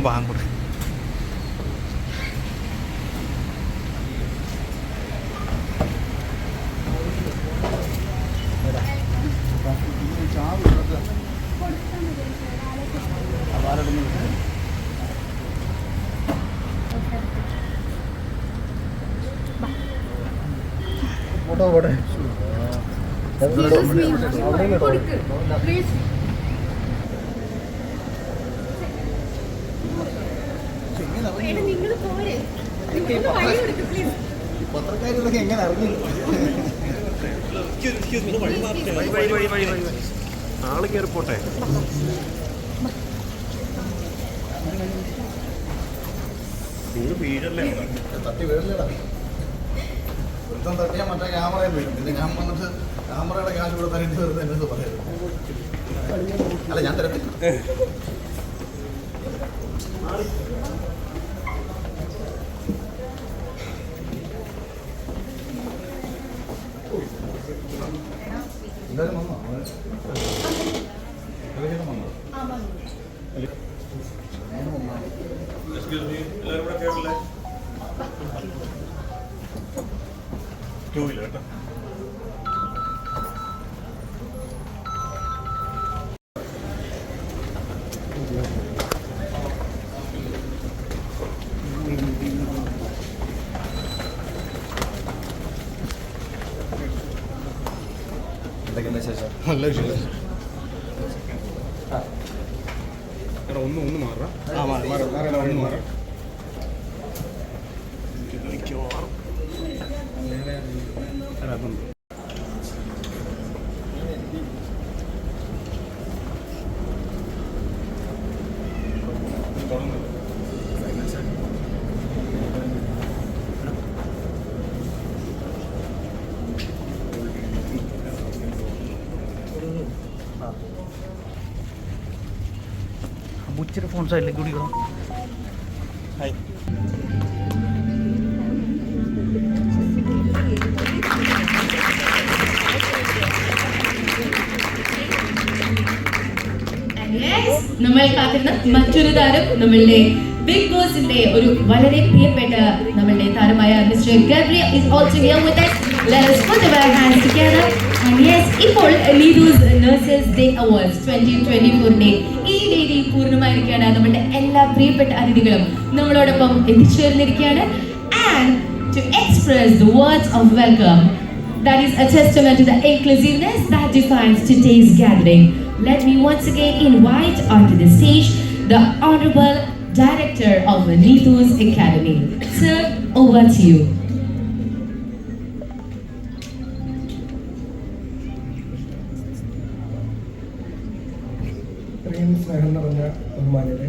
Bank. പോട്ടെ പത്രക്കാരിതൊക്കെ എങ്ങനെ അറിഞ്ഞു? ആള് കയറി പോട്ടെ. തട്ടി വീഴല്ലേടാ. വൃത്തം തട്ടിയാൽ മറ്റേ ക്യാമറയിൽ വീഴും. പിന്നെ ഞാൻ വന്നിട്ട് ക്യാമറയുടെ കാശ് കൂടെ തരേണ്ടി വരുന്നത് എന്നത് പറയരുത്. അല്ല ഞാൻ തരത്തില്ല. എന്തായാലും വന്നോ? എന്തൊക്കെയുണ്ട് വിശേഷം? നല്ല വിശേഷം. ഒന്ന് മാറാം. ഒന്ന് മാറാം. ബുച്ചിയുടെ ഫോൺ സൈഡിലേക്ക് കുടിക്കണം. നമ്മൾ കാത്തിരുന്ന മറ്റൊരു താരം നമ്മളുടെ ബിഗ് ബോസിന്റെ ഒരു വളരെ പ്രിയപ്പെട്ട നമ്മളുടെ താരമായ mister Gabriel is also here with us. Let us put our hands together. And yes, ഇപ്പോൾ Neetu's Nurses Day Awards 2024 ഈ വേദി പൂർണ്ണമായിരിക്കുകയാണ്. നമ്മുടെ എല്ലാ പ്രിയപ്പെട്ട അതിഥികളും നമ്മളോടൊപ്പം എത്തിച്ചേർന്നിരിക്കുകയാണ്. And to express the words of welcome, that is a testament to the inclusiveness that defines today's gathering. Let me once again invite onto the stage the Honorable Director of Neetu's Academy. Sir, over to you. സ്നേഹം നിറഞ്ഞ ബഹുമാന്യരെ,